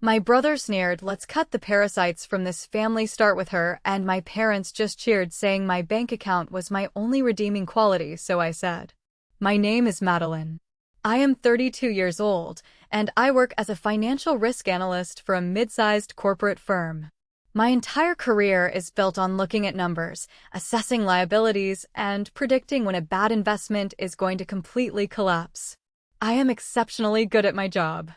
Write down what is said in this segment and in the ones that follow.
My brother sneered, "Let's cut the parasites from this family, start with her," and my parents just cheered, saying my bank account was my only redeeming quality, so I said, "My name is Madeline. I am 32 years old, and I work as a financial risk analyst for a mid-sized corporate firm. My entire career is built on looking at numbers, assessing liabilities, and predicting when a bad investment is going to completely collapse. I am exceptionally good at my job.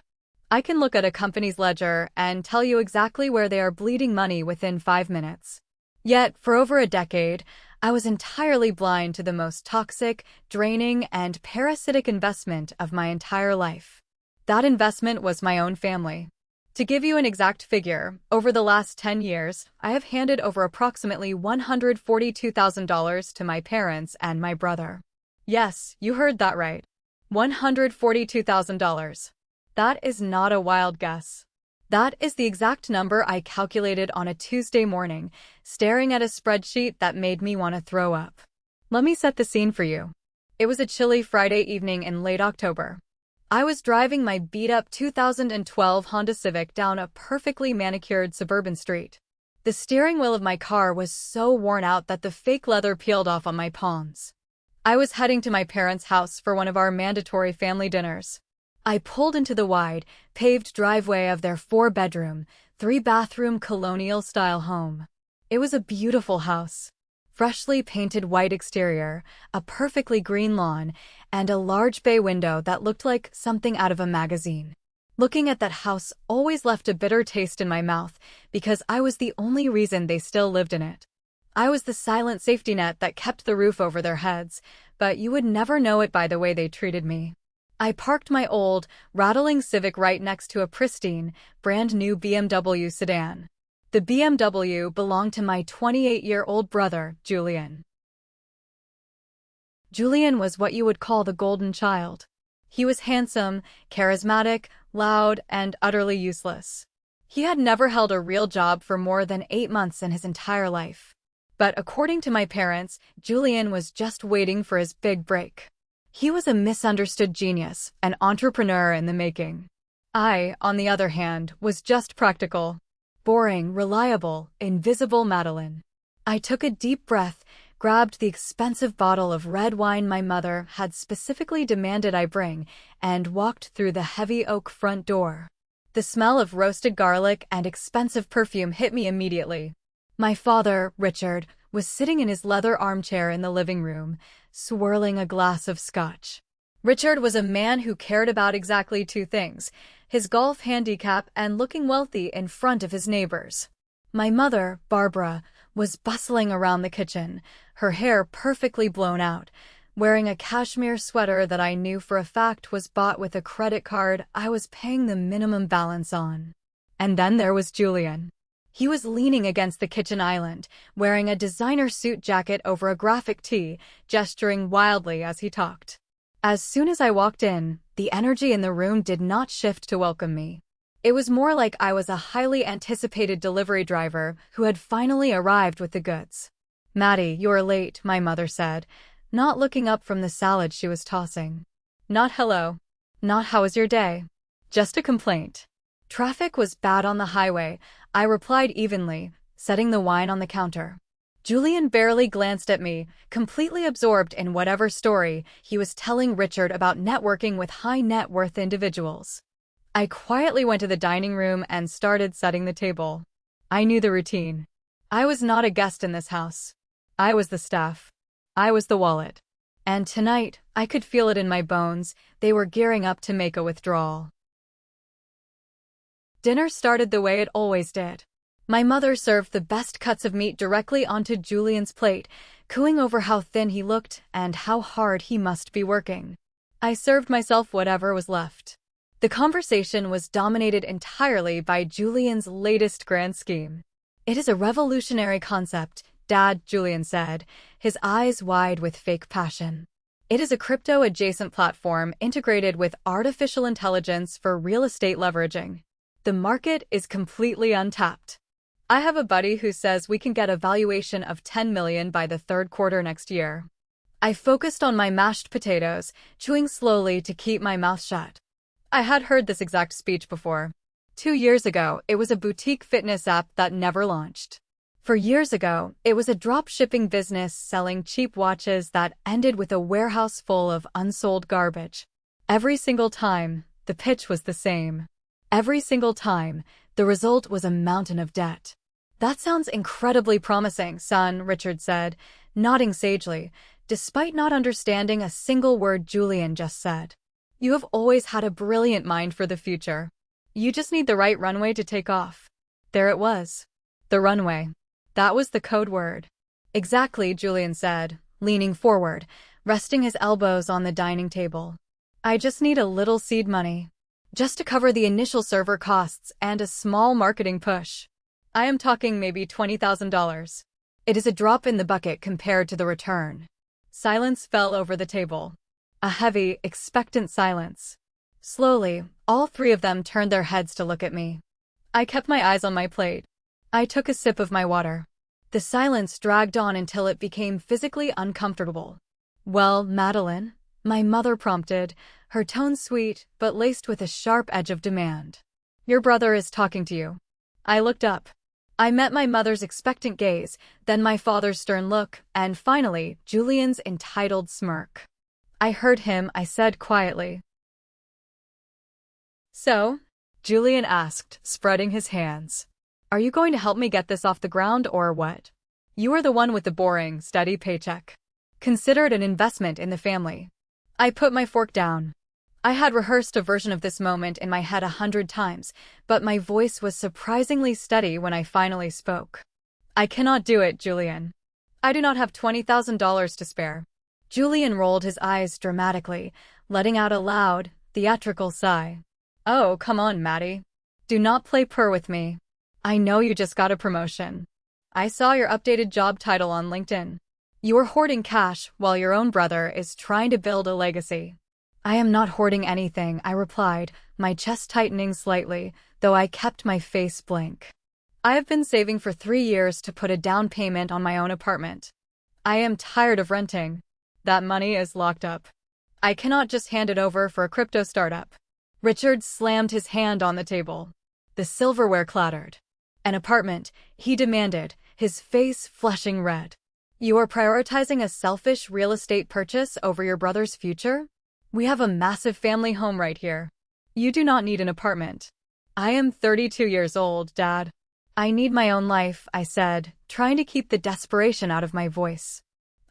I can look at a company's ledger and tell you exactly where they are bleeding money within 5 minutes. Yet, for over a decade, I was entirely blind to the most toxic, draining, and parasitic investment of my entire life. That investment was my own family. To give you an exact figure, over the last 10 years, I have handed over approximately $142,000 to my parents and my brother. Yes, you heard that right. $142,000. That is not a wild guess. That is the exact number I calculated on a Tuesday morning, staring at a spreadsheet that made me want to throw up. Let me set the scene for you. It was a chilly Friday evening in late October. I was driving my beat-up 2012 Honda Civic down a perfectly manicured suburban street. The steering wheel of my car was so worn out that the fake leather peeled off on my palms. I was heading to my parents' house for one of our mandatory family dinners. I pulled into the wide, paved driveway of their 4-bedroom, 3-bathroom colonial-style home. It was a beautiful house. Freshly painted white exterior, a perfectly green lawn, and a large bay window that looked like something out of a magazine. Looking at that house always left a bitter taste in my mouth because I was the only reason they still lived in it. I was the silent safety net that kept the roof over their heads, but you would never know it by the way they treated me. I parked my old, rattling Civic right next to a pristine, brand-new BMW sedan. The BMW belonged to my 28-year-old brother, Julian. Julian was what you would call the golden child. He was handsome, charismatic, loud, and utterly useless. He had never held a real job for more than 8 months in his entire life. But according to my parents, Julian was just waiting for his big break. He was a misunderstood genius, an entrepreneur in the making. I, on the other hand, was just practical. Boring, reliable, invisible Madeline. I took a deep breath, grabbed the expensive bottle of red wine my mother had specifically demanded I bring, and walked through the heavy oak front door. The smell of roasted garlic and expensive perfume hit me immediately. My father, Richard, was sitting in his leather armchair in the living room, swirling a glass of scotch. Richard was a man who cared about exactly 2 things: his golf handicap and looking wealthy in front of his neighbors. My mother, Barbara, was bustling around the kitchen, her hair perfectly blown out, wearing a cashmere sweater that I knew for a fact was bought with a credit card I was paying the minimum balance on. And then there was Julian. He was leaning against the kitchen island, wearing a designer suit jacket over a graphic tee, gesturing wildly as he talked. As soon as I walked in, the energy in the room did not shift to welcome me. It was more like I was a highly anticipated delivery driver who had finally arrived with the goods. "Maddie, you're late," my mother said, not looking up from the salad she was tossing. Not hello. Not how was your day. Just a complaint. Traffic was bad on the highway, I replied evenly, setting the wine on the counter. Julian barely glanced at me, completely absorbed in whatever story he was telling Richard about networking with high-net-worth individuals. I quietly went to the dining room and started setting the table. I knew the routine. I was not a guest in this house. I was the staff. I was the wallet. And tonight, I could feel it in my bones, they were gearing up to make a withdrawal. Dinner started the way it always did. My mother served the best cuts of meat directly onto Julian's plate, cooing over how thin he looked and how hard he must be working. I served myself whatever was left. The conversation was dominated entirely by Julian's latest grand scheme. "It is a revolutionary concept," Dad, Julian said, his eyes wide with fake passion. "It is a crypto-adjacent platform integrated with artificial intelligence for real estate leveraging. The market is completely untapped. I have a buddy who says we can get a valuation of $10 million by the 3rd quarter next year." I focused on my mashed potatoes, chewing slowly to keep my mouth shut. I had heard this exact speech before. 2 years ago, it was a boutique fitness app that never launched. 4 years ago, it was a drop-shipping business selling cheap watches that ended with a warehouse full of unsold garbage. Every single time, the pitch was the same. Every single time, the result was a mountain of debt. That sounds incredibly promising, son, Richard said, nodding sagely, despite not understanding a single word Julian just said. You have always had a brilliant mind for the future. You just need the right runway to take off. There it was. The runway. That was the code word. Exactly, Julian said, leaning forward, resting his elbows on the dining table. I just need a little seed money. Just to cover the initial server costs and a small marketing push. I am talking maybe $20,000. It is a drop in the bucket compared to the return. Silence fell over the table. A heavy, expectant silence. Slowly, all three of them turned their heads to look at me. I kept my eyes on my plate. I took a sip of my water. The silence dragged on until it became physically uncomfortable. Well, Madeline, my mother prompted, her tone sweet but laced with a sharp edge of demand. Your brother is talking to you. I looked up. I met my mother's expectant gaze, then my father's stern look, and finally, Julian's entitled smirk. I heard him, I said quietly. So? Julian asked, spreading his hands. Are you going to help me get this off the ground or what? You are the one with the boring, steady paycheck. Consider it an investment in the family. I put my fork down. I had rehearsed a version of this moment in my head 100 times, but my voice was surprisingly steady when I finally spoke. I cannot do it, Julian. I do not have $20,000 to spare. Julian rolled his eyes dramatically, letting out a loud, theatrical sigh. Oh, come on, Maddie. Do not play purr with me. I know you just got a promotion. I saw your updated job title on LinkedIn. You are hoarding cash while your own brother is trying to build a legacy. I am not hoarding anything, I replied, my chest tightening slightly, though I kept my face blank. I have been saving for 3 years to put a down payment on my own apartment. I am tired of renting. That money is locked up. I cannot just hand it over for a crypto startup. Richard slammed his hand on the table. The silverware clattered. An apartment, he demanded, his face flushing red. You are prioritizing a selfish real estate purchase over your brother's future? We have a massive family home right here. You do not need an apartment. I am 32 years old, Dad. I need my own life, I said, trying to keep the desperation out of my voice.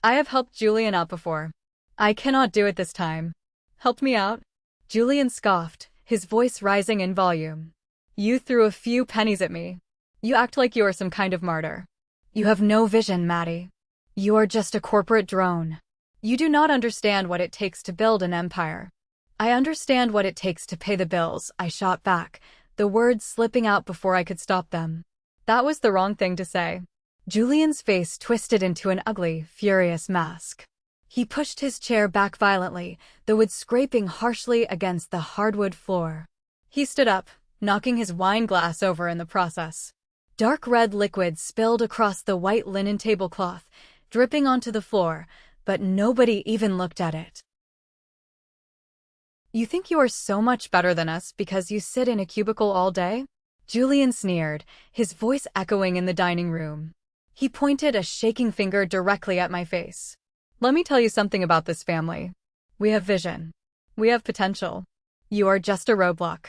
I have helped Julian out before. I cannot do it this time. Help me out? Julian scoffed, his voice rising in volume. You threw a few pennies at me. You act like you are some kind of martyr. You have no vision, Maddie. You are just a corporate drone. You do not understand what it takes to build an empire. I understand what it takes to pay the bills, I shot back, the words slipping out before I could stop them. That was the wrong thing to say. Julian's face twisted into an ugly, furious mask. He pushed his chair back violently, the wood scraping harshly against the hardwood floor. He stood up, knocking his wine glass over in the process. Dark red liquid spilled across the white linen tablecloth, dripping onto the floor, but nobody even looked at it. You think you are so much better than us because you sit in a cubicle all day? Julian sneered, his voice echoing in the dining room. He pointed a shaking finger directly at my face. Let me tell you something about this family. We have vision. We have potential. You are just a roadblock.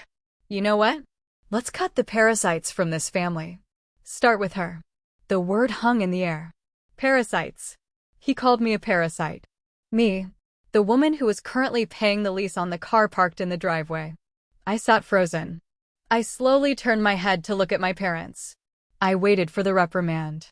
You know what? Let's cut the parasites from this family. Start with her. The word hung in the air. Parasites. He called me a parasite. Me, the woman who was currently paying the lease on the car parked in the driveway. I sat frozen. I slowly turned my head to look at my parents. I waited for the reprimand.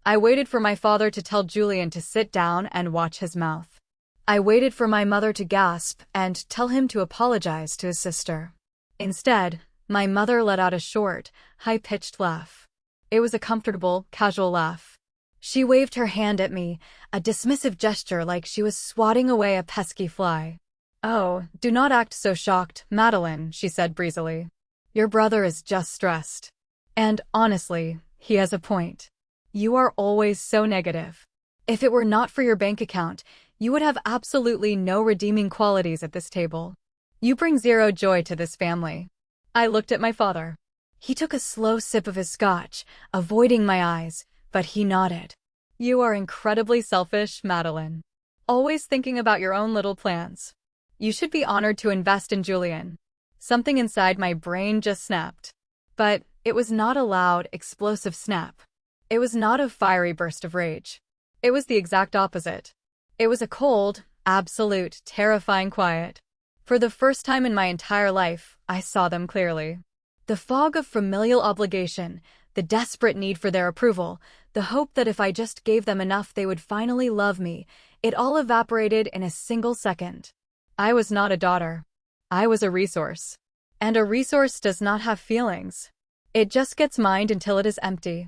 I waited for my father to tell Julian to sit down and watch his mouth. I waited for my mother to gasp and tell him to apologize to his sister. Instead, my mother let out a short, high-pitched laugh. It was a comfortable, casual laugh. She waved her hand at me, a dismissive gesture like she was swatting away a pesky fly. Oh, do not act so shocked, Madeline, she said breezily. Your brother is just stressed. And, honestly, he has a point. You are always so negative. If it were not for your bank account, you would have absolutely no redeeming qualities at this table. You bring zero joy to this family. I looked at my father. He took a slow sip of his scotch, avoiding my eyes, but he nodded. You are incredibly selfish, Madeline. Always thinking about your own little plans. You should be honored to invest in Julian. Something inside my brain just snapped. But it was not a loud, explosive snap. It was not a fiery burst of rage. It was the exact opposite. It was a cold, absolute, terrifying quiet. For the first time in my entire life, I saw them clearly. The fog of familial obligation, the desperate need for their approval, the hope that if I just gave them enough they would finally love me, it all evaporated in a single second. I was not a daughter. I was a resource. And a resource does not have feelings. It just gets mined until it is empty.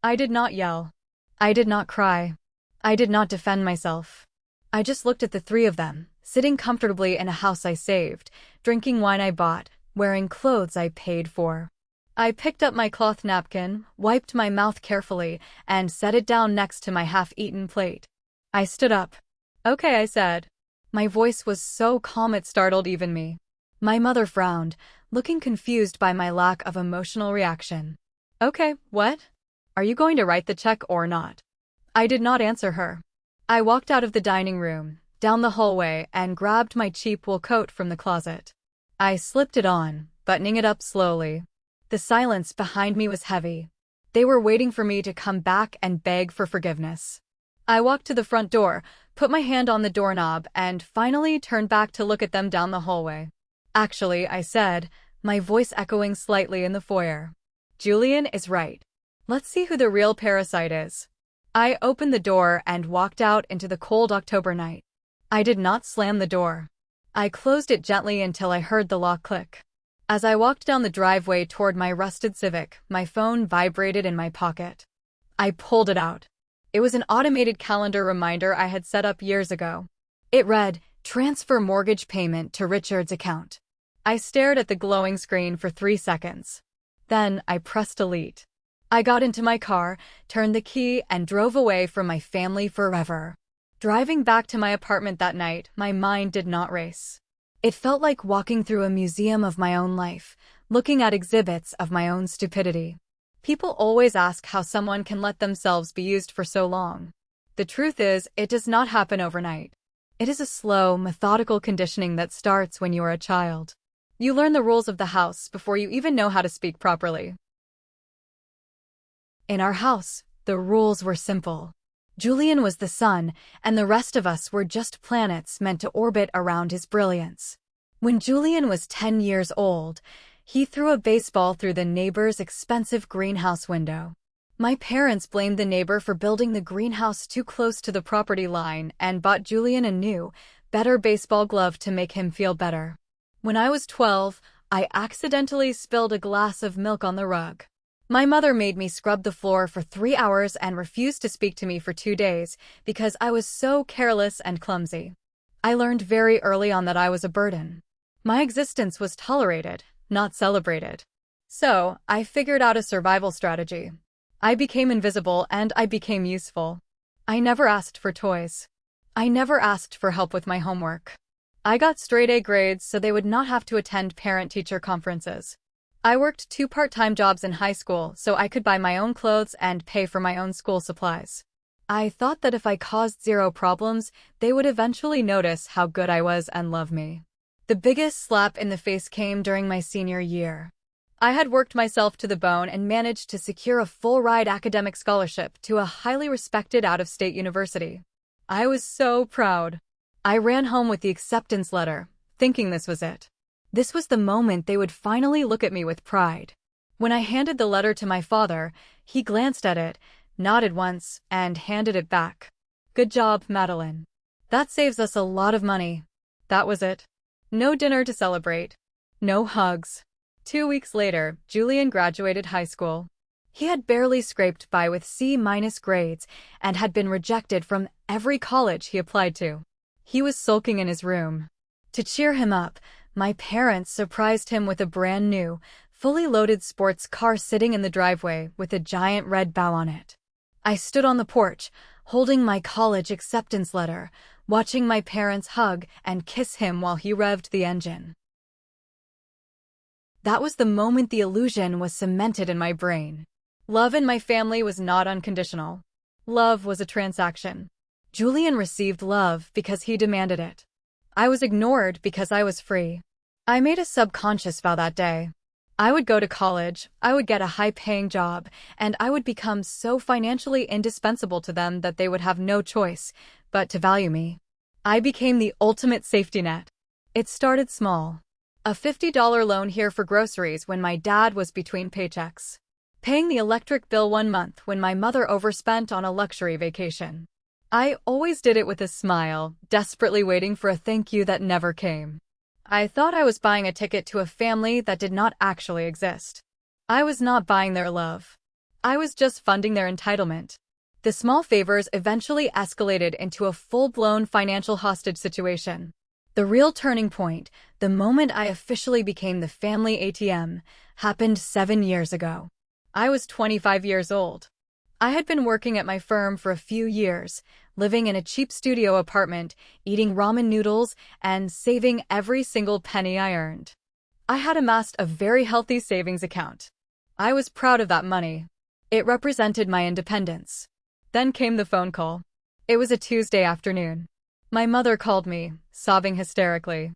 I did not yell. I did not cry. I did not defend myself. I just looked at the three of them, sitting comfortably in a house I saved, drinking wine I bought, wearing clothes I paid for. I picked up my cloth napkin, wiped my mouth carefully, and set it down next to my half-eaten plate. I stood up. Okay, I said. My voice was so calm it startled even me. My mother frowned, looking confused by my lack of emotional reaction. Okay, what? Are you going to write the check or not? I did not answer her. I walked out of the dining room, down the hallway, and grabbed my cheap wool coat from the closet. I slipped it on, buttoning it up slowly. The silence behind me was heavy. They were waiting for me to come back and beg for forgiveness. I walked to the front door, put my hand on the doorknob, and finally turned back to look at them down the hallway. Actually, I said, my voice echoing slightly in the foyer. Julian is right. Let's see who the real parasite is. I opened the door and walked out into the cold October night. I did not slam the door. I closed it gently until I heard the lock click. As I walked down the driveway toward my rusted Civic, my phone vibrated in my pocket. I pulled it out. It was an automated calendar reminder I had set up years ago. It read, "Transfer mortgage payment to Richard's account." I stared at the glowing screen for 3 seconds. Then I pressed delete. I got into my car, turned the key, and drove away from my family forever. Driving back to my apartment that night, my mind did not race. It felt like walking through a museum of my own life, looking at exhibits of my own stupidity. People always ask how someone can let themselves be used for so long. The truth is, it does not happen overnight. It is a slow, methodical conditioning that starts when you are a child. You learn the rules of the house before you even know how to speak properly. In our house, the rules were simple. Julian was the sun, and the rest of us were just planets meant to orbit around his brilliance. When Julian was 10 years old, he threw a baseball through the neighbor's expensive greenhouse window. My parents blamed the neighbor for building the greenhouse too close to the property line and bought Julian a new, better baseball glove to make him feel better. When I was 12, I accidentally spilled a glass of milk on the rug. My mother made me scrub the floor for 3 hours and refused to speak to me for 2 days because I was so careless and clumsy. I learned very early on that I was a burden. My existence was tolerated, not celebrated. So, I figured out a survival strategy. I became invisible and I became useful. I never asked for toys. I never asked for help with my homework. I got straight A grades so they would not have to attend parent-teacher conferences. I worked 2 part-time jobs in high school so I could buy my own clothes and pay for my own school supplies. I thought that if I caused 0 problems, they would eventually notice how good I was and love me. The biggest slap in the face came during my senior year. I had worked myself to the bone and managed to secure a full-ride academic scholarship to a highly respected out-of-state university. I was so proud. I ran home with the acceptance letter, thinking this was it. This was the moment they would finally look at me with pride. When I handed the letter to my father, he glanced at it, nodded once, and handed it back. Good job, Madeline. That saves us a lot of money. That was it. No dinner to celebrate. No hugs. 2 weeks later, Julian graduated high school. He had barely scraped by with C- grades and had been rejected from every college he applied to. He was sulking in his room. To cheer him up, my parents surprised him with a brand new, fully loaded sports car sitting in the driveway with a giant red bow on it. I stood on the porch, holding my college acceptance letter, watching my parents hug and kiss him while he revved the engine. That was the moment the illusion was cemented in my brain. Love in my family was not unconditional. Love was a transaction. Julian received love because he demanded it. I was ignored because I was free. I made a subconscious vow that day. I would go to college, I would get a high-paying job, and I would become so financially indispensable to them that they would have no choice but to value me. I became the ultimate safety net. It started small. A $50 loan here for groceries when my dad was between paychecks. Paying the electric bill one month when my mother overspent on a luxury vacation. I always did it with a smile, desperately waiting for a thank you that never came. I thought I was buying a ticket to a family that did not actually exist. I was not buying their love. I was just funding their entitlement. The small favors eventually escalated into a full-blown financial hostage situation. The real turning point, the moment I officially became the family ATM, happened 7 years ago. I was 25 years old. I had been working at my firm for a few years, living in a cheap studio apartment, eating ramen noodles, and saving every single penny I earned. I had amassed a very healthy savings account. I was proud of that money. It represented my independence. Then came the phone call. It was a Tuesday afternoon. My mother called me, sobbing hysterically.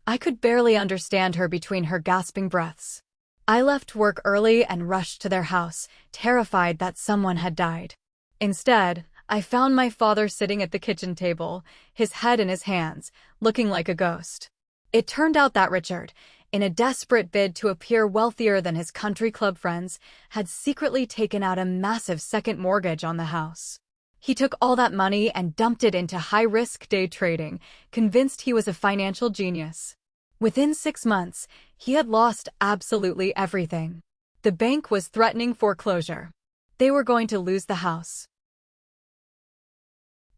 I could barely understand her between her gasping breaths. I left work early and rushed to their house, terrified that someone had died. Instead, I found my father sitting at the kitchen table, his head in his hands, looking like a ghost. It turned out that Richard, in a desperate bid to appear wealthier than his country club friends, had secretly taken out a massive second mortgage on the house. He took all that money and dumped it into high-risk day trading, convinced he was a financial genius. Within 6 months, he had lost absolutely everything. The bank was threatening foreclosure. They were going to lose the house.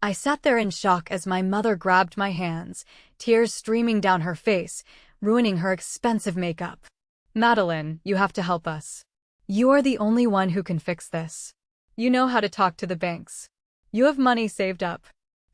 I sat there in shock as my mother grabbed my hands, tears streaming down her face, ruining her expensive makeup. "Madeline, you have to help us. You are the only one who can fix this. You know how to talk to the banks. You have money saved up.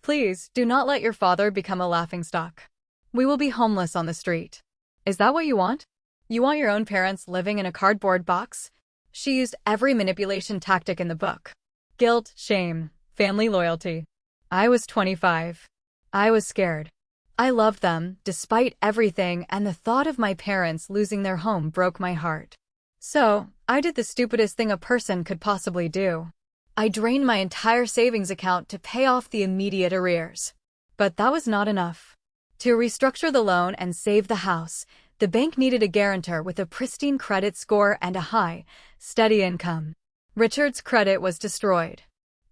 Please, do not let your father become a laughingstock. We will be homeless on the street. Is that what you want? You want your own parents living in a cardboard box?" She used every manipulation tactic in the book. Guilt, shame, family loyalty. I was 25. I was scared. I loved them, despite everything, and the thought of my parents losing their home broke my heart. So, I did the stupidest thing a person could possibly do. I drained my entire savings account to pay off the immediate arrears. But that was not enough. To restructure the loan and save the house, the bank needed a guarantor with a pristine credit score and a high, steady income. Richard's credit was destroyed.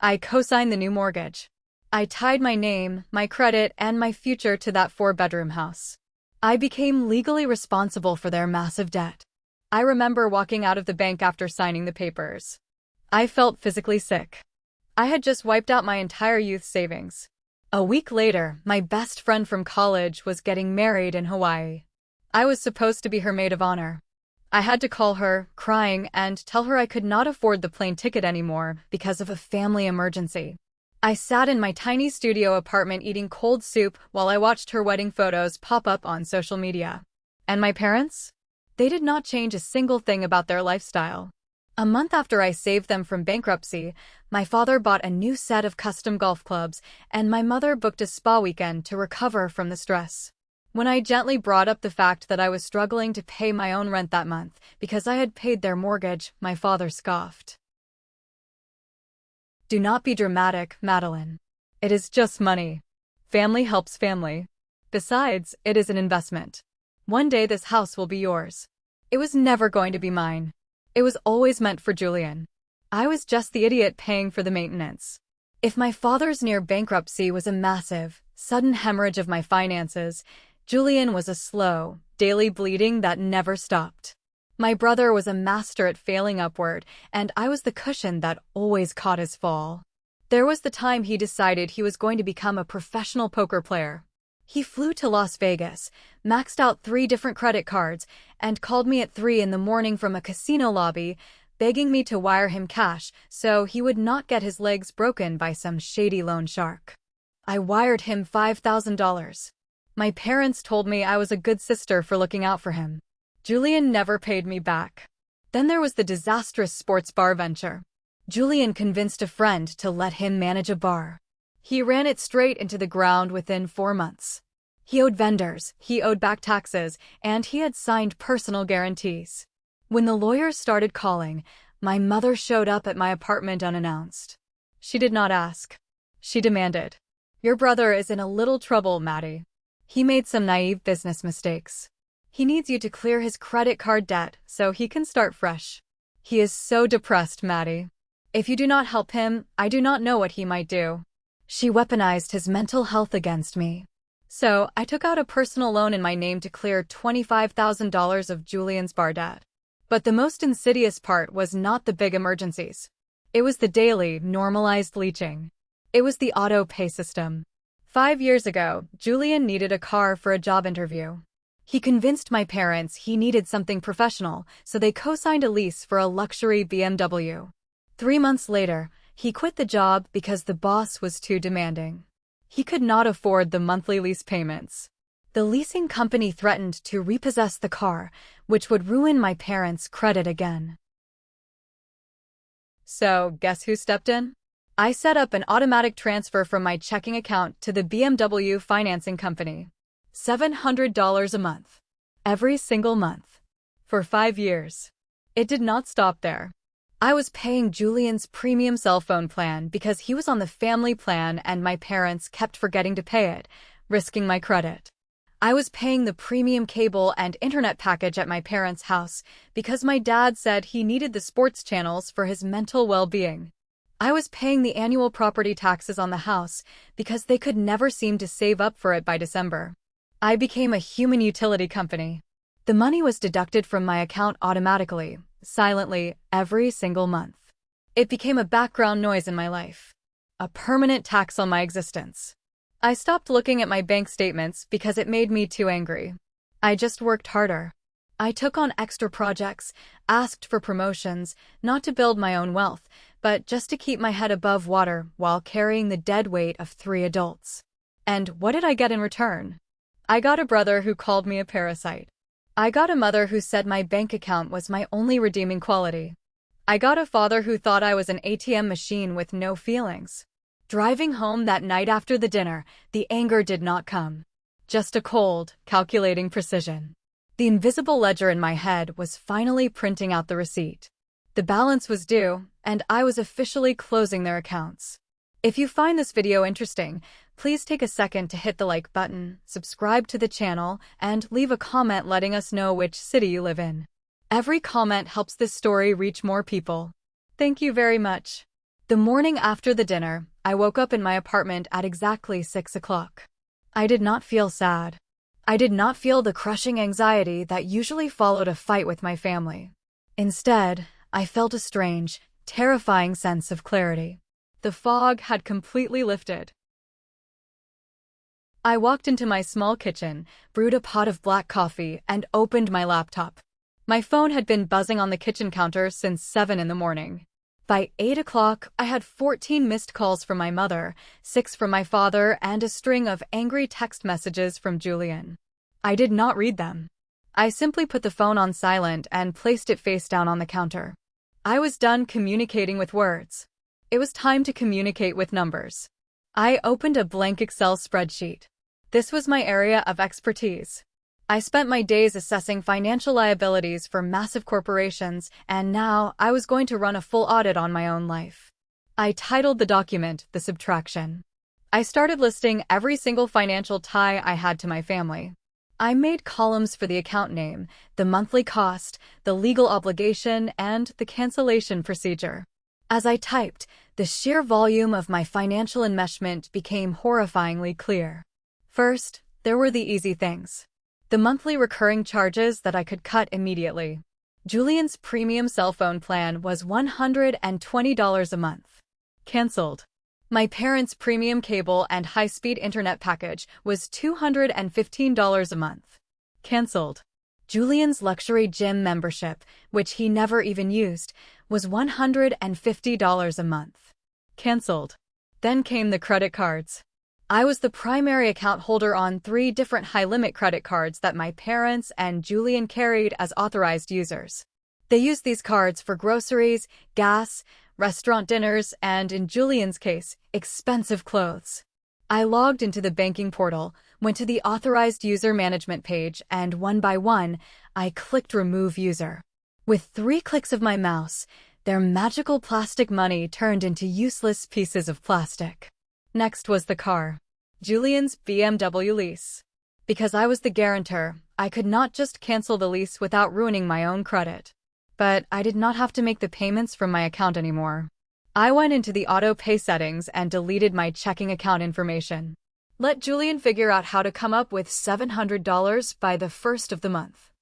I co-signed the new mortgage. I tied my name, my credit, and my future to that 4-bedroom house. I became legally responsible for their massive debt. I remember walking out of the bank after signing the papers. I felt physically sick. I had just wiped out my entire youth savings. A week later, my best friend from college was getting married in Hawaii. I was supposed to be her maid of honor. I had to call her, crying, and tell her I could not afford the plane ticket anymore because of a family emergency. I sat in my tiny studio apartment eating cold soup while I watched her wedding photos pop up on social media. And my parents? They did not change a single thing about their lifestyle. A month after I saved them from bankruptcy, my father bought a new set of custom golf clubs, and my mother booked a spa weekend to recover from the stress. When I gently brought up the fact that I was struggling to pay my own rent that month because I had paid their mortgage, my father scoffed. "Do not be dramatic, Madeline. It is just money. Family helps family. Besides, it is an investment. One day this house will be yours." It was never going to be mine. It was always meant for Julian. I was just the idiot paying for the maintenance. If my father's near bankruptcy was a massive, sudden hemorrhage of my finances, Julian was a slow, daily bleeding that never stopped. My brother was a master at failing upward, and I was the cushion that always caught his fall. There was the time he decided he was going to become a professional poker player. He flew to Las Vegas, maxed out 3 different credit cards, and called me at 3 in the morning from a casino lobby, begging me to wire him cash so he would not get his legs broken by some shady loan shark. I wired him $5,000. My parents told me I was a good sister for looking out for him. Julian never paid me back. Then there was the disastrous sports bar venture. Julian convinced a friend to let him manage a bar. He ran it straight into the ground within 4 months. He owed vendors, he owed back taxes, and he had signed personal guarantees. When the lawyers started calling, my mother showed up at my apartment unannounced. She did not ask. She demanded, "Your brother is in a little trouble, Maddie. He made some naive business mistakes. He needs you to clear his credit card debt so he can start fresh. He is so depressed, Maddie. If you do not help him, I do not know what he might do." She weaponized his mental health against me. So I took out a personal loan in my name to clear $25,000 of Julian's bar debt. But the most insidious part was not the big emergencies. It was the daily, normalized leeching. It was the auto pay system. 5 years ago, Julian needed a car for a job interview. He convinced my parents he needed something professional, so they co-signed a lease for a luxury BMW. 3 months later, he quit the job because the boss was too demanding. He could not afford the monthly lease payments. The leasing company threatened to repossess the car, which would ruin my parents' credit again. So, guess who stepped in? I set up an automatic transfer from my checking account to the BMW financing company. $700 a month. Every single month. For 5 years. It did not stop there. I was paying Julian's premium cell phone plan because he was on the family plan and my parents kept forgetting to pay it, risking my credit. I was paying the premium cable and internet package at my parents' house because my dad said he needed the sports channels for his mental well-being. I was paying the annual property taxes on the house because they could never seem to save up for it by December. I became a human utility company. The money was deducted from my account automatically, silently, every single month. It became a background noise in my life. A permanent tax on my existence. I stopped looking at my bank statements because it made me too angry. I just worked harder. I took on extra projects, asked for promotions, not to build my own wealth, but just to keep my head above water while carrying the dead weight of 3 adults. And what did I get in return? I got a brother who called me a parasite. I got a mother who said my bank account was my only redeeming quality. I got a father who thought I was an ATM machine with no feelings. Driving home that night after the dinner, the anger did not come. Just a cold, calculating precision. The invisible ledger in my head was finally printing out the receipt. The balance was due, and I was officially closing their accounts. If you find this video interesting, please take a second to hit the like button, subscribe to the channel, and leave a comment letting us know which city you live in. Every comment helps this story reach more people. Thank you very much. The morning after the dinner, I woke up in my apartment at exactly 6 o'clock. I did not feel sad. I did not feel the crushing anxiety that usually followed a fight with my family. Instead, I felt a strange, terrifying sense of clarity. The fog had completely lifted. I walked into my small kitchen, brewed a pot of black coffee, and opened my laptop. My phone had been buzzing on the kitchen counter since 7 in the morning. By 8 o'clock, I had 14 missed calls from my mother, 6 from my father, and a string of angry text messages from Julian. I did not read them. I simply put the phone on silent and placed it face down on the counter. I was done communicating with words. It was time to communicate with numbers. I opened a blank Excel spreadsheet. This was my area of expertise. I spent my days assessing financial liabilities for massive corporations, and now I was going to run a full audit on my own life. I titled the document The Subtraction. I started listing every single financial tie I had to my family. I made columns for the account name, the monthly cost, the legal obligation, and the cancellation procedure. As I typed, the sheer volume of my financial enmeshment became horrifyingly clear. First, there were the easy things. The monthly recurring charges that I could cut immediately. Julian's premium cell phone plan was $120 a month. Cancelled. My parents' premium cable and high-speed internet package was $215 a month. Cancelled. Julian's luxury gym membership, which he never even used, was $150 a month. Cancelled. Then came the credit cards. I was the primary account holder on 3 different high-limit credit cards that my parents and Julian carried as authorized users. They used these cards for groceries, gas, restaurant dinners, and, in Julian's case, expensive clothes. I logged into the banking portal, went to the authorized user management page, and one by one, I clicked Remove User. With 3 clicks of my mouse, their magical plastic money turned into useless pieces of plastic. Next was the car. Julian's BMW lease. Because I was the guarantor, I could not just cancel the lease without ruining my own credit. But I did not have to make the payments from my account anymore. I went into the auto pay settings and deleted my checking account information. Let Julian figure out how to come up with $700 by the first of the month.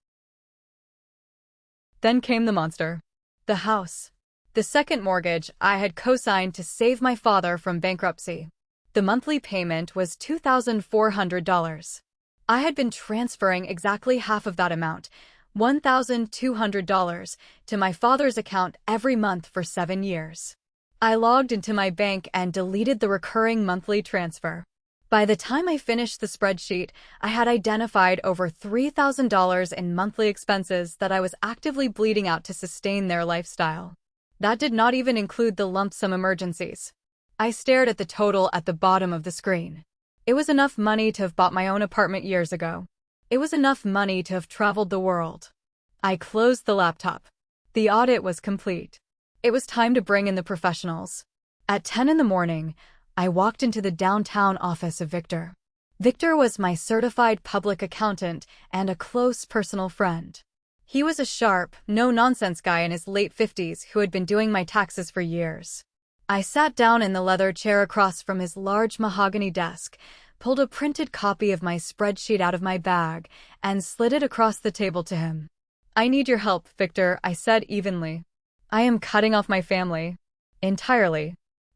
Then came the monster. The house. The second mortgage I had co-signed to save my father from bankruptcy. The monthly payment was $2,400. I had been transferring exactly half of that amount, $1,200, to my father's account every month for 7 years. I logged into my bank and deleted the recurring monthly transfer. By the time I finished the spreadsheet, I had identified over $3,000 in monthly expenses that I was actively bleeding out to sustain their lifestyle. That did not even include the lump sum emergencies. I stared at the total at the bottom of the screen. It was enough money to have bought my own apartment years ago. It was enough money to have traveled the world. I closed the laptop. The audit was complete. It was time to bring in the professionals. At 10 in the morning, I walked into the downtown office of Victor. Victor was my certified public accountant and a close personal friend. He was a sharp, no-nonsense guy in his late 50s who had been doing my taxes for years. I sat down in the leather chair across from his large mahogany desk, pulled a printed copy of my spreadsheet out of my bag, and slid it across the table to him. "I need your help, Victor," I said evenly. "I am cutting off my family. Entirely.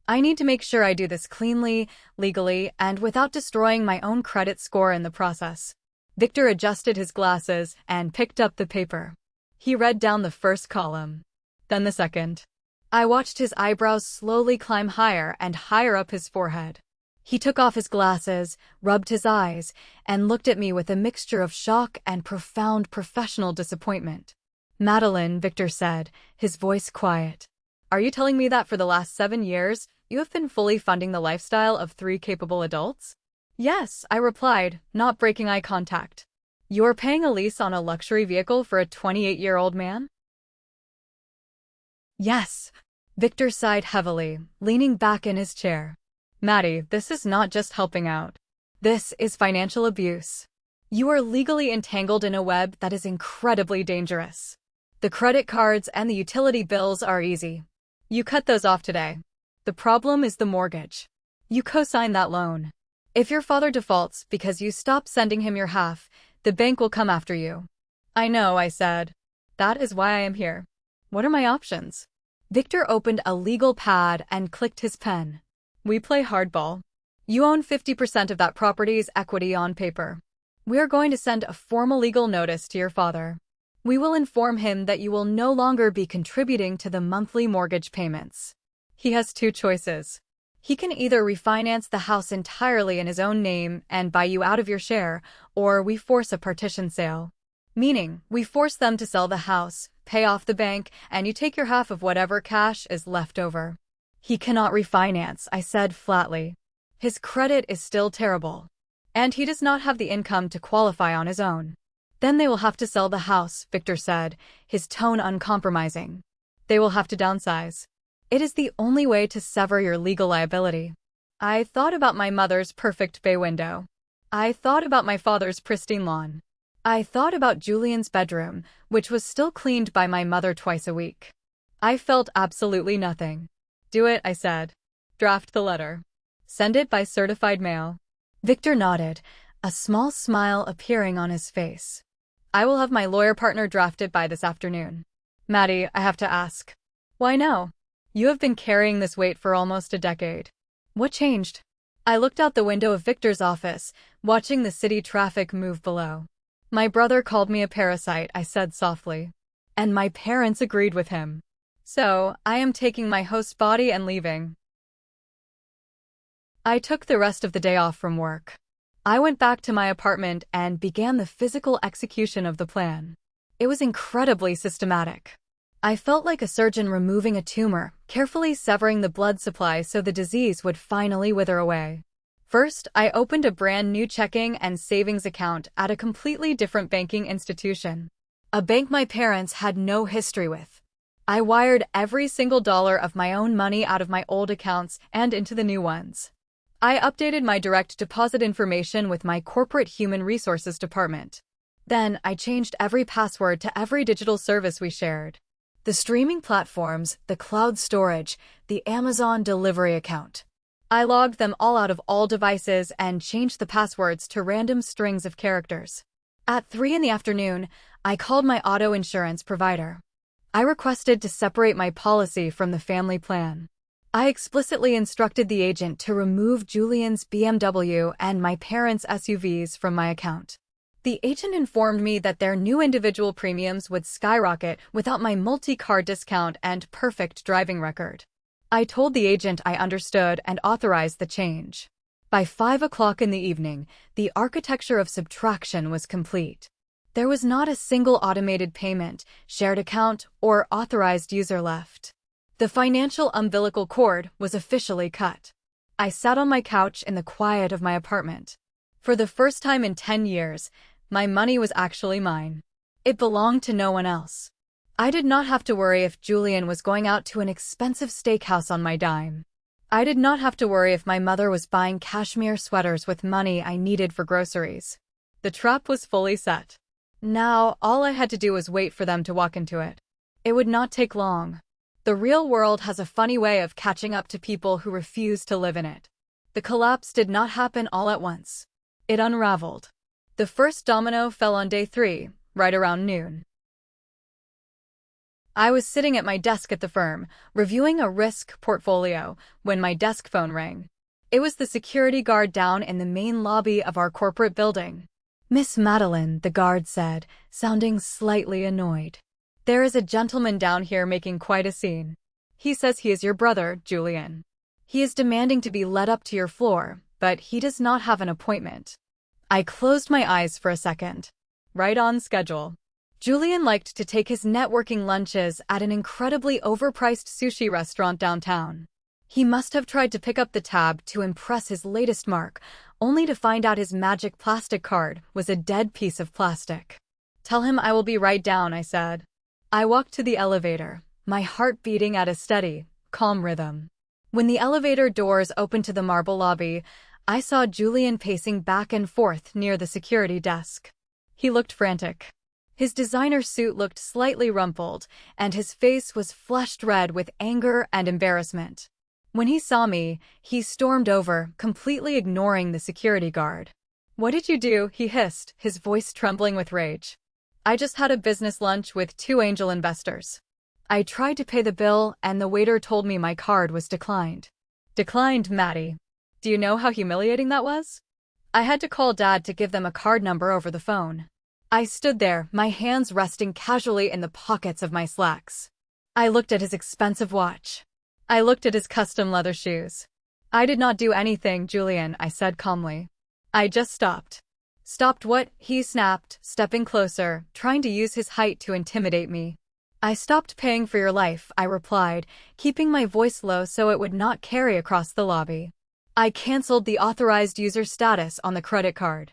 I need to make sure I do this cleanly, legally, and without destroying my own credit score in the process." Victor adjusted his glasses and picked up the paper. He read down the first column, then the second. I watched his eyebrows slowly climb higher and higher up his forehead. He took off his glasses, rubbed his eyes, and looked at me with a mixture of shock and profound professional disappointment. "Madeline," Victor said, his voice quiet. "Are you telling me that for the last 7 years, you have been fully funding the lifestyle of 3 capable adults?" "Yes," I replied, not breaking eye contact. "You're paying a lease on a luxury vehicle for a 28-year-old man?" "Yes." Victor sighed heavily, leaning back in his chair. "Maddie, this is not just helping out. This is financial abuse. You are legally entangled in a web that is incredibly dangerous. The credit cards and the utility bills are easy. You cut those off today. The problem is the mortgage. You co-sign that loan. If your father defaults because you stop sending him your half, the bank will come after you." "I know," I said. "That is why I am here. What are my options?" Victor opened a legal pad and clicked his pen. "We play hardball. You own 50% of that property's equity on paper. We are going to send a formal legal notice to your father. We will inform him that you will no longer be contributing to the monthly mortgage payments. He has 2 choices. He can either refinance the house entirely in his own name and buy you out of your share, or we force a partition sale. Meaning, we force them to sell the house, pay off the bank, and you take your half of whatever cash is left over." "He cannot refinance," I said flatly. "His credit is still terrible. And he does not have the income to qualify on his own." "Then they will have to sell the house," Victor said, his tone uncompromising. "They will have to downsize. It is the only way to sever your legal liability." I thought about my mother's perfect bay window. I thought about my father's pristine lawn. I thought about Julian's bedroom, which was still cleaned by my mother twice a week. I felt absolutely nothing. "Do it," I said. "Draft the letter. Send it by certified mail." Victor nodded, a small smile appearing on his face. "I will have my lawyer partner draft it by this afternoon." "Maddie, I have to ask." "Why no? You have been carrying this weight for almost a decade. What changed?" I looked out the window of Victor's office, watching the city traffic move below. "My brother called me a parasite," I said softly. "And my parents agreed with him. So, I am taking my host's body and leaving." I took the rest of the day off from work. I went back to my apartment and began the physical execution of the plan. It was incredibly systematic. I felt like a surgeon removing a tumor, carefully severing the blood supply so the disease would finally wither away. First, I opened a brand new checking and savings account at a completely different banking institution. A bank my parents had no history with. I wired every single dollar of my own money out of my old accounts and into the new ones. I updated my direct deposit information with my corporate human resources department. Then, I changed every password to every digital service we shared. The streaming platforms, the cloud storage, the Amazon delivery account. I logged them all out of all devices and changed the passwords to random strings of characters. At 3 in the afternoon, I called my auto insurance provider. I requested to separate my policy from the family plan. I explicitly instructed the agent to remove Julian's BMW and my parents' SUVs from my account. The agent informed me that their new individual premiums would skyrocket without my multi-car discount and perfect driving record. I told the agent I understood and authorized the change. By 5 o'clock in the evening, the architecture of subtraction was complete. There was not a single automated payment, shared account, or authorized user left. The financial umbilical cord was officially cut. I sat on my couch in the quiet of my apartment. For the first time in 10 years, my money was actually mine. It belonged to no one else. I did not have to worry if Julian was going out to an expensive steakhouse on my dime. I did not have to worry if my mother was buying cashmere sweaters with money I needed for groceries. The trap was fully set. Now, all I had to do was wait for them to walk into it. It would not take long. The real world has a funny way of catching up to people who refuse to live in it. The collapse did not happen all at once. It unraveled. The first domino fell on day 3, right around noon. I was sitting at my desk at the firm, reviewing a risk portfolio, when my desk phone rang. It was the security guard down in the main lobby of our corporate building. "Miss Madeline," the guard said, sounding slightly annoyed. "There is a gentleman down here making quite a scene. He says he is your brother, Julian. He is demanding to be led up to your floor, but he does not have an appointment." I closed my eyes for a second. Right on schedule. Julian liked to take his networking lunches at an incredibly overpriced sushi restaurant downtown. He must have tried to pick up the tab to impress his latest mark, only to find out his magic plastic card was a dead piece of plastic. "Tell him I will be right down," I said. I walked to the elevator, my heart beating at a steady, calm rhythm. When the elevator doors opened to the marble lobby, I saw Julian pacing back and forth near the security desk. He looked frantic. His designer suit looked slightly rumpled, and his face was flushed red with anger and embarrassment. When he saw me, he stormed over, completely ignoring the security guard. "What did you do?" he hissed, his voice trembling with rage. "I just had a business lunch with 2 angel investors. I tried to pay the bill, and the waiter told me my card was declined." "Declined, Maddie. Do you know how humiliating that was? I had to call Dad to give them a card number over the phone." I stood there, my hands resting casually in the pockets of my slacks. I looked at his expensive watch. I looked at his custom leather shoes. "I did not do anything, Julian," I said calmly. "I just stopped." "Stopped what?" he snapped, stepping closer, trying to use his height to intimidate me. "I stopped paying for your life," I replied, keeping my voice low so it would not carry across the lobby. "I canceled the authorized user status on the credit card.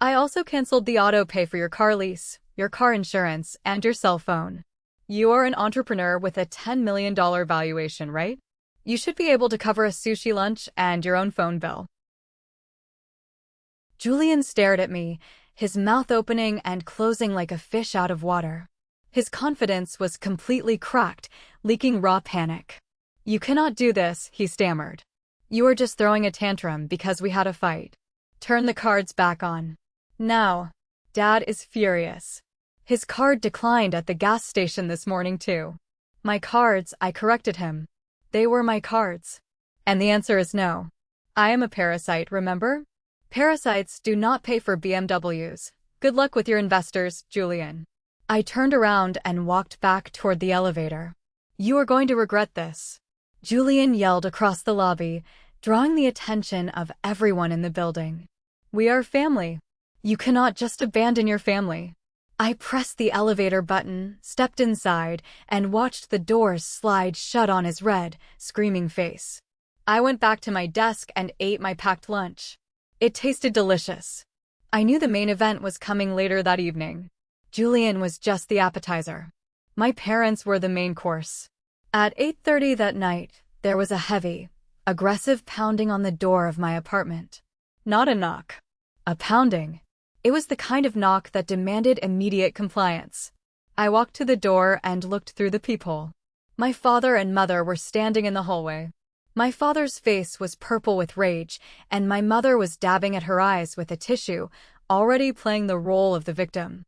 I also canceled the auto pay for your car lease, your car insurance, and your cell phone. You are an entrepreneur with a $10 million valuation, right? You should be able to cover a sushi lunch and your own phone bill." Julian stared at me, his mouth opening and closing like a fish out of water. His confidence was completely cracked, leaking raw panic. "You cannot do this," he stammered. "You are just throwing a tantrum because we had a fight. Turn the cards back on. Now." Dad is furious. His card declined at the gas station this morning too. "My cards," I corrected him. "They were my cards." And the answer is no. I am a parasite, remember? Parasites do not pay for BMWs. Good luck with your investors, Julian. I turned around and walked back toward the elevator. "You are going to regret this," Julian yelled across the lobby, drawing the attention of everyone in the building. "We are family. You cannot just abandon your family." I pressed the elevator button, stepped inside, and watched the doors slide shut on his red, screaming face. I went back to my desk and ate my packed lunch. It tasted delicious. I knew the main event was coming later that evening. Julian was just the appetizer. My parents were the main course. At 8:30 that night, there was a heavy, aggressive pounding on the door of my apartment. Not a knock. A pounding. It was the kind of knock that demanded immediate compliance. I walked to the door and looked through the peephole. My father and mother were standing in the hallway. My father's face was purple with rage, and my mother was dabbing at her eyes with a tissue, already playing the role of the victim.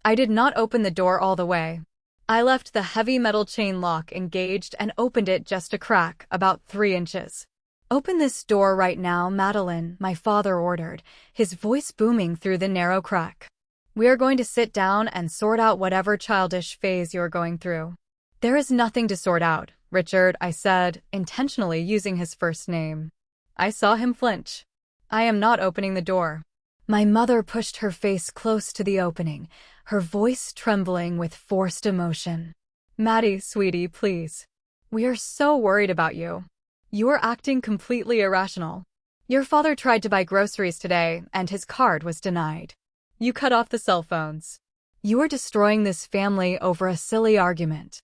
I did not open the door all the way. I left the heavy metal chain lock engaged and opened it just a crack, about 3 inches. "Open this door right now, Madeline," my father ordered, his voice booming through the narrow crack. "We are going to sit down and sort out whatever childish phase you're going through." "There is nothing to sort out, Richard," I said, intentionally using his first name. I saw him flinch. "I am not opening the door." My mother pushed her face close to the opening, her voice trembling with forced emotion. "Maddie, sweetie, please. We are so worried about you. You are acting completely irrational. Your father tried to buy groceries today, and his card was denied. You cut off the cell phones. You are destroying this family over a silly argument."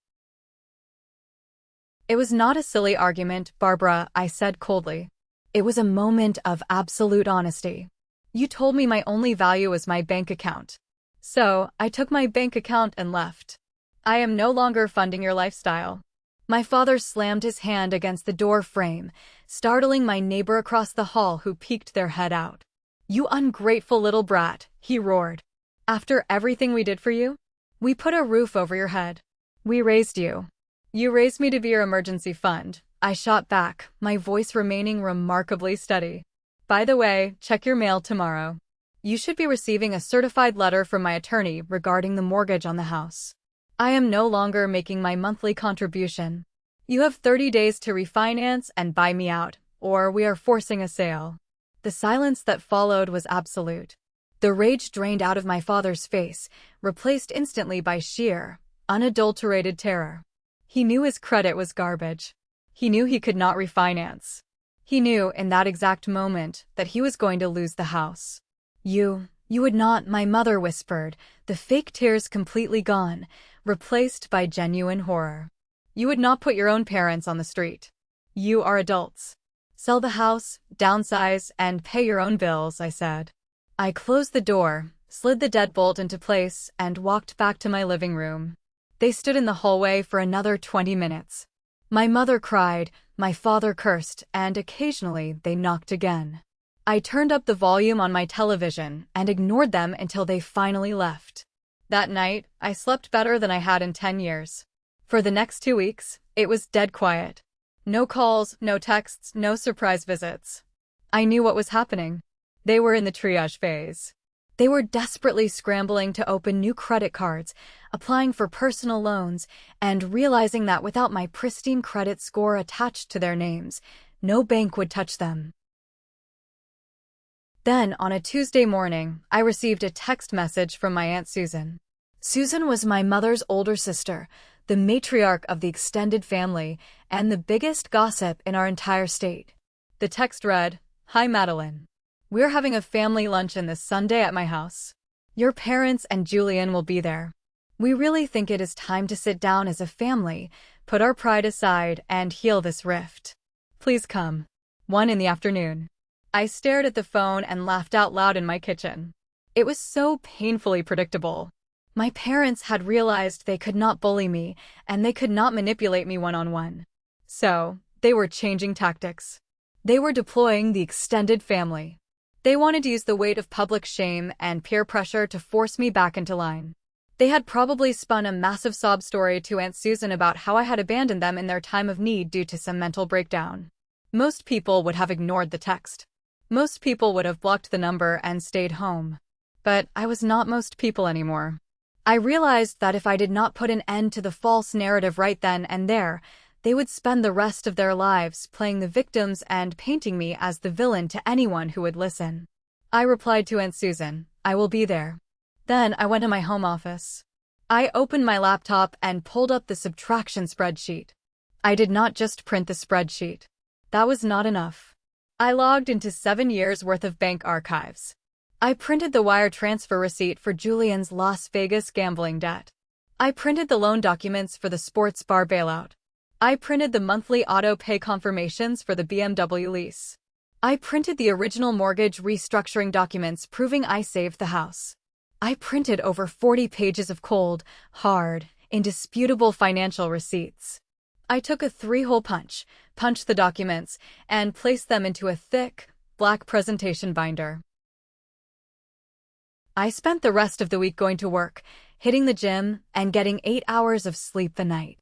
"It was not a silly argument, Barbara," I said coldly. "It was a moment of absolute honesty. You told me my only value was my bank account. So, I took my bank account and left. I am no longer funding your lifestyle." My father slammed his hand against the door frame, startling my neighbor across the hall who peeked their head out. "You ungrateful little brat," he roared. "After everything we did for you? We put a roof over your head. We raised you. You raised me to be your emergency fund," I shot back, my voice remaining remarkably steady. "By the way, check your mail tomorrow. You should be receiving a certified letter from my attorney regarding the mortgage on the house. I am no longer making my monthly contribution. You have 30 days to refinance and buy me out, or we are forcing a sale." The silence that followed was absolute. The rage drained out of my father's face, replaced instantly by sheer, unadulterated terror. He knew his credit was garbage. He knew he could not refinance. He knew in that exact moment that he was going to lose the house. You would not," my mother whispered, the fake tears completely gone, replaced by genuine horror. "You would not put your own parents on the street. You are adults. Sell the house, downsize, and pay your own bills," I said. I closed the door, slid the deadbolt into place, and walked back to my living room. They stood in the hallway for another 20 minutes. My mother cried, my father cursed, and occasionally they knocked again. I turned up the volume on my television and ignored them until they finally left. That night, I slept better than I had in 10 years. For the next 2 weeks, it was dead quiet. No calls, no texts, no surprise visits. I knew what was happening. They were in the triage phase. They were desperately scrambling to open new credit cards, applying for personal loans, and realizing that without my pristine credit score attached to their names, no bank would touch them. Then, on a Tuesday morning, I received a text message from my Aunt Susan. Susan was my mother's older sister, the matriarch of the extended family, and the biggest gossip in our entire state. The text read, "Hi Madeline. We're having a family luncheon this Sunday at my house. Your parents and Julian will be there. We really think it is time to sit down as a family, put our pride aside, and heal this rift. Please come. 1 in the afternoon." I stared at the phone and laughed out loud in my kitchen. It was so painfully predictable. My parents had realized they could not bully me, and they could not manipulate me one-on-one. So, they were changing tactics. They were deploying the extended family. They wanted to use the weight of public shame and peer pressure to force me back into line. They had probably spun a massive sob story to Aunt Susan about how I had abandoned them in their time of need due to some mental breakdown. Most people would have ignored the text. Most people would have blocked the number and stayed home. But I was not most people anymore. I realized that if I did not put an end to the false narrative right then and there, They would spend the rest of their lives playing the victims and painting me as the villain to anyone who would listen. I replied to Aunt Susan, "I will be there." Then I went to my home office. I opened my laptop and pulled up the subtraction spreadsheet. I did not just print the spreadsheet. That was not enough. I logged into 7 years' worth of bank archives. I printed the wire transfer receipt for Julian's Las Vegas gambling debt. I printed the loan documents for the sports bar bailout. I printed the monthly auto pay confirmations for the BMW lease. I printed the original mortgage restructuring documents proving I saved the house. I printed over 40 pages of cold, hard, indisputable financial receipts. I took a 3-hole punch, punched the documents, and placed them into a thick, black presentation binder. I spent the rest of the week going to work, hitting the gym, and getting 8 hours of sleep a night.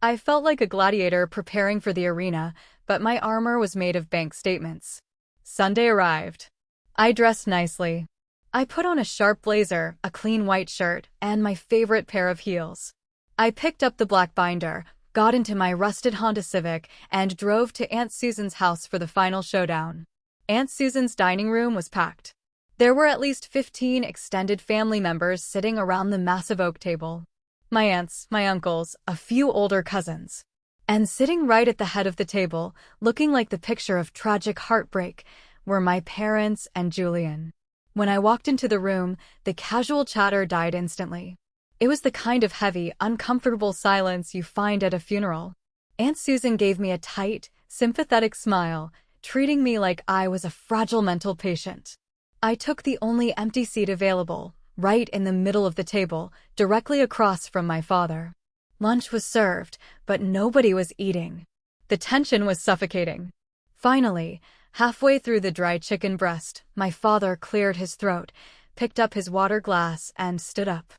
I felt like a gladiator preparing for the arena, but my armor was made of bank statements. Sunday arrived. I dressed nicely. I put on a sharp blazer, a clean white shirt, and my favorite pair of heels. I picked up the black binder, got into my rusted Honda Civic, and drove to Aunt Susan's house for the final showdown. Aunt Susan's dining room was packed. There were at least 15 extended family members sitting around the massive oak table. My aunts, my uncles, a few older cousins. And sitting right at the head of the table, looking like the picture of tragic heartbreak, were my parents and Julian. When I walked into the room, the casual chatter died instantly. It was the kind of heavy, uncomfortable silence you find at a funeral. Aunt Susan gave me a tight, sympathetic smile, treating me like I was a fragile mental patient. I took the only empty seat available, right in the middle of the table, directly across from my father. Lunch was served, but nobody was eating. The tension was suffocating. Finally, halfway through the dry chicken breast, my father cleared his throat, picked up his water glass, and stood up.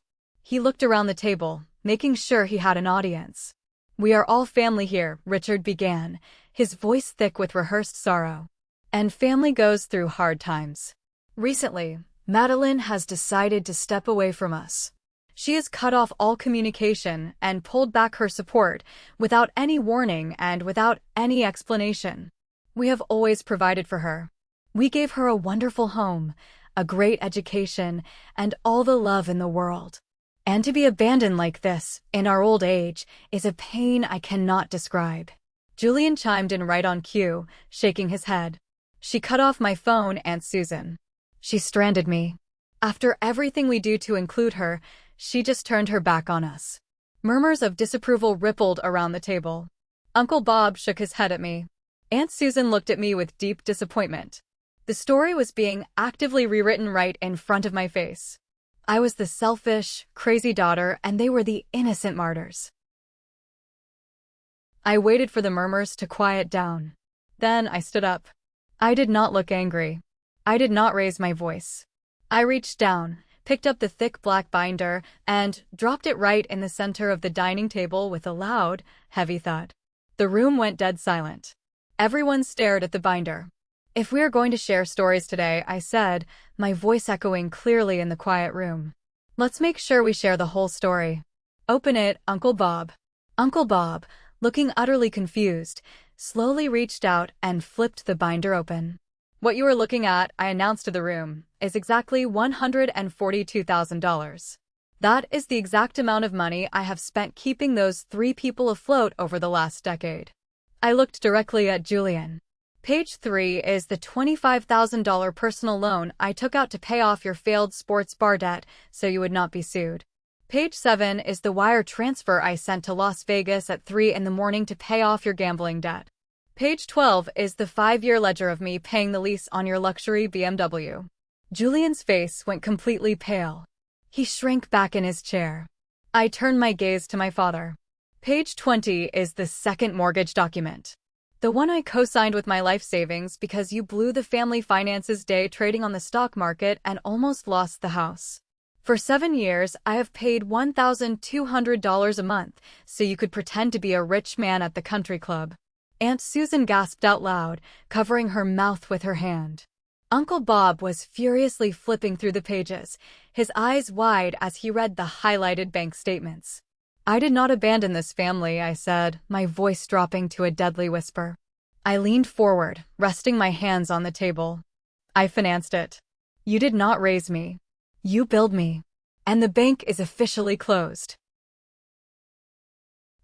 He looked around the table, making sure he had an audience. "We are all family here," Richard began, his voice thick with rehearsed sorrow. "And family goes through hard times. Recently, Madeline has decided to step away from us. She has cut off all communication and pulled back her support without any warning and without any explanation. We have always provided for her. We gave her a wonderful home, a great education, and all the love in the world. And to be abandoned like this, in our old age, is a pain I cannot describe." Julian chimed in right on cue, shaking his head. "She cut off my phone, Aunt Susan. She stranded me. After everything we do to include her, she just turned her back on us." Murmurs of disapproval rippled around the table. Uncle Bob shook his head at me. Aunt Susan looked at me with deep disappointment. The story was being actively rewritten right in front of my face. I was the selfish, crazy daughter, and they were the innocent martyrs. I waited for the murmurs to quiet down. Then I stood up. I did not look angry. I did not raise my voice. I reached down, picked up the thick black binder, and dropped it right in the center of the dining table with a loud, heavy thud. The room went dead silent. Everyone stared at the binder. "If we are going to share stories today," I said, my voice echoing clearly in the quiet room, "let's make sure we share the whole story. Open it, Uncle Bob." Uncle Bob, looking utterly confused, slowly reached out and flipped the binder open. "What you are looking at," I announced to the room, "is exactly $142,000. That is the exact amount of money I have spent keeping those 3 people afloat over the last decade." I looked directly at Julian. "Page 3 is the $25,000 personal loan I took out to pay off your failed sports bar debt so you would not be sued. Page 7 is the wire transfer I sent to Las Vegas at 3 in the morning to pay off your gambling debt. Page 12 is the 5-year ledger of me paying the lease on your luxury BMW." Julian's face went completely pale. He shrank back in his chair. I turned my gaze to my father. "Page 20 is the second mortgage document. The one I co-signed with my life savings because you blew the family finances day trading on the stock market and almost lost the house. For 7 years, I have paid $1,200 a month so you could pretend to be a rich man at the country club." Aunt Susan gasped out loud, covering her mouth with her hand. Uncle Bob was furiously flipping through the pages, his eyes wide as he read the highlighted bank statements. I did not abandon this family, I said, my voice dropping to a deadly whisper. I leaned forward, resting my hands on the table. I financed it. You did not raise me. You built me. And the bank is officially closed.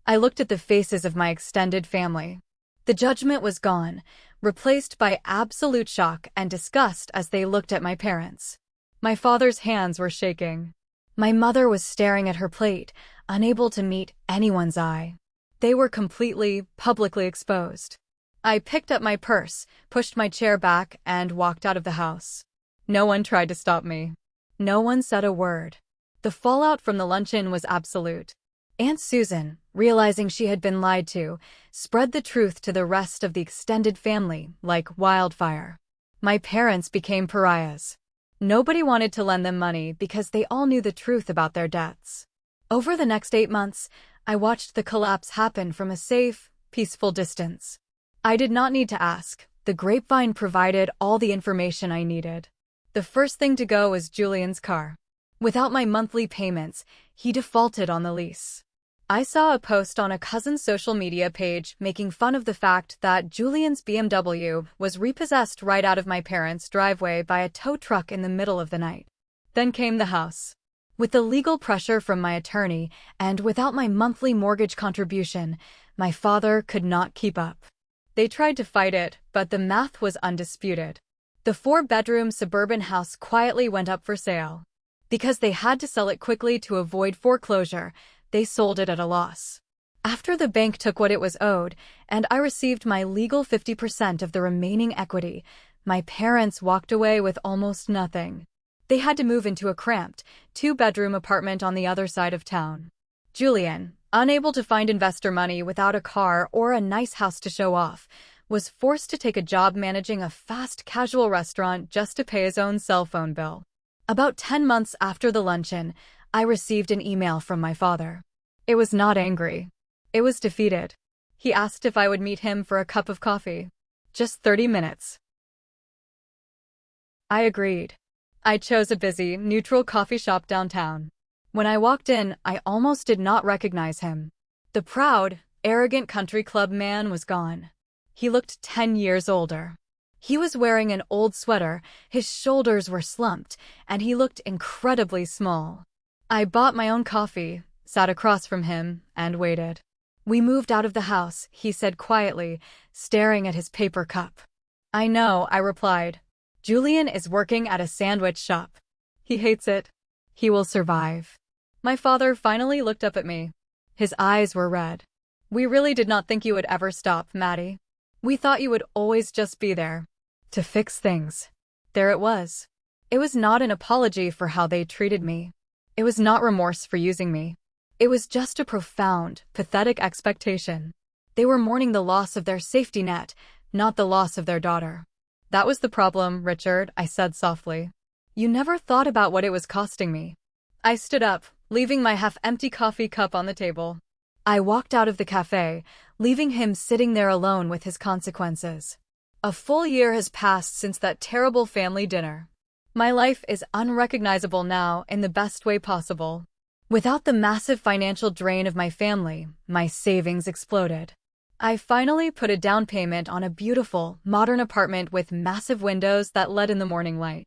I looked at the faces of my extended family. The judgment was gone, replaced by absolute shock and disgust as they looked at my parents. My father's hands were shaking. My mother was staring at her plate, unable to meet anyone's eye. They were completely, publicly exposed. I picked up my purse, pushed my chair back, and walked out of the house. No one tried to stop me. No one said a word. The fallout from the luncheon was absolute. Aunt Susan, realizing she had been lied to, spread the truth to the rest of the extended family like wildfire. My parents became pariahs. Nobody wanted to lend them money because they all knew the truth about their debts. Over the next 8 months, I watched the collapse happen from a safe, peaceful distance. I did not need to ask. The grapevine provided all the information I needed. The first thing to go was Julian's car. Without my monthly payments, he defaulted on the lease. I saw a post on a cousin's social media page making fun of the fact that Julian's BMW was repossessed right out of my parents' driveway by a tow truck in the middle of the night. Then came the house. With the legal pressure from my attorney and without my monthly mortgage contribution, my father could not keep up. They tried to fight it, but the math was undisputed. The 4-bedroom suburban house quietly went up for sale. Because they had to sell it quickly to avoid foreclosure, they sold it at a loss. After the bank took what it was owed, and I received my legal 50% of the remaining equity, my parents walked away with almost nothing. They had to move into a cramped, 2-bedroom apartment on the other side of town. Julian, unable to find investor money without a car or a nice house to show off, was forced to take a job managing a fast casual restaurant just to pay his own cell phone bill. About 10 months after the luncheon, I received an email from my father. It was not angry. It was defeated. He asked if I would meet him for a cup of coffee. Just 30 minutes. I agreed. I chose a busy, neutral coffee shop downtown. When I walked in, I almost did not recognize him. The proud, arrogant country club man was gone. He looked 10 years older. He was wearing an old sweater, his shoulders were slumped, and he looked incredibly small. I bought my own coffee, sat across from him, and waited. We moved out of the house, he said quietly, staring at his paper cup. I know, I replied. Julian is working at a sandwich shop. He hates it. He will survive. My father finally looked up at me. His eyes were red. We really did not think you would ever stop, Maddie. We thought you would always just be there. To fix things. There it was. It was not an apology for how they treated me. It was not remorse for using me. It was just a profound, pathetic expectation. They were mourning the loss of their safety net, not the loss of their daughter. That was the problem, Richard, I said softly. You never thought about what it was costing me. I stood up, leaving my half-empty coffee cup on the table. I walked out of the cafe, leaving him sitting there alone with his consequences. A full year has passed since that terrible family dinner. My life is unrecognizable now in the best way possible. Without the massive financial drain of my family, my savings exploded. I finally put a down payment on a beautiful, modern apartment with massive windows that let in the morning light.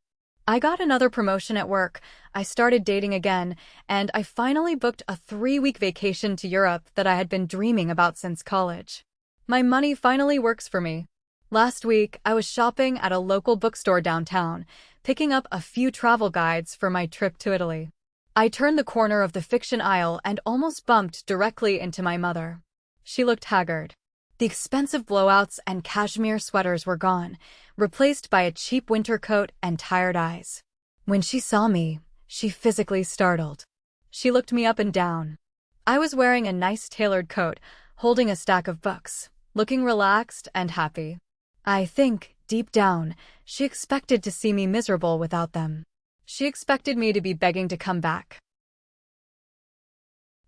I got another promotion at work, I started dating again, and I finally booked a 3-week vacation to Europe that I had been dreaming about since college. My money finally works for me. Last week, I was shopping at a local bookstore downtown, picking up a few travel guides for my trip to Italy. I turned the corner of the fiction aisle and almost bumped directly into my mother. She looked haggard. The expensive blowouts and cashmere sweaters were gone, replaced by a cheap winter coat and tired eyes. When she saw me, she physically startled. She looked me up and down. I was wearing a nice tailored coat, holding a stack of books, looking relaxed and happy. I think, deep down, she expected to see me miserable without them. She expected me to be begging to come back.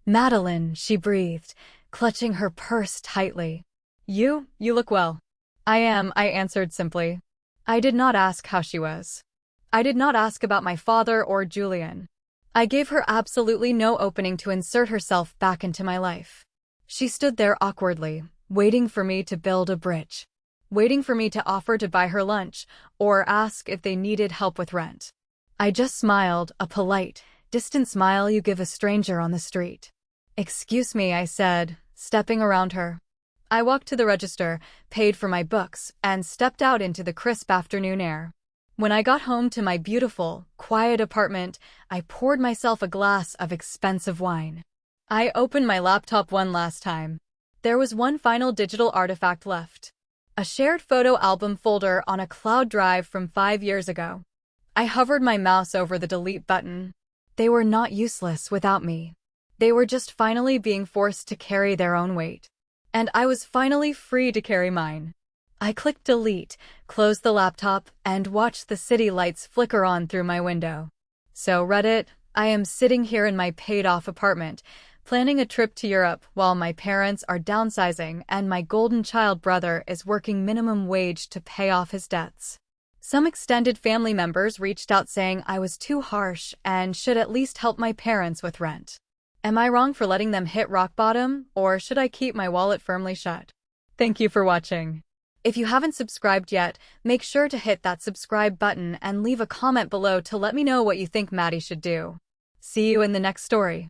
Madeline, she breathed, clutching her purse tightly. You look well. I am, I answered simply. I did not ask how she was. I did not ask about my father or Julian. I gave her absolutely no opening to insert herself back into my life. She stood there awkwardly, waiting for me to build a bridge, waiting for me to offer to buy her lunch or ask if they needed help with rent. I just smiled, a polite, distant smile you give a stranger on the street. "Excuse me," I said, stepping around her. I walked to the register, paid for my books, and stepped out into the crisp afternoon air. When I got home to my beautiful, quiet apartment, I poured myself a glass of expensive wine. I opened my laptop one last time. There was one final digital artifact left. A shared photo album folder on a cloud drive from 5 years ago. I hovered my mouse over the delete button. They were not useless without me. They were just finally being forced to carry their own weight. And I was finally free to carry mine. I clicked delete, closed the laptop, and watched the city lights flicker on through my window. So Reddit, I am sitting here in my paid-off apartment, planning a trip to Europe while my parents are downsizing and my golden child brother is working minimum wage to pay off his debts. Some extended family members reached out saying I was too harsh and should at least help my parents with rent. Am I wrong for letting them hit rock bottom, or should I keep my wallet firmly shut? Thank you for watching. If you haven't subscribed yet, make sure to hit that subscribe button and leave a comment below to let me know what you think Maddie should do. See you in the next story.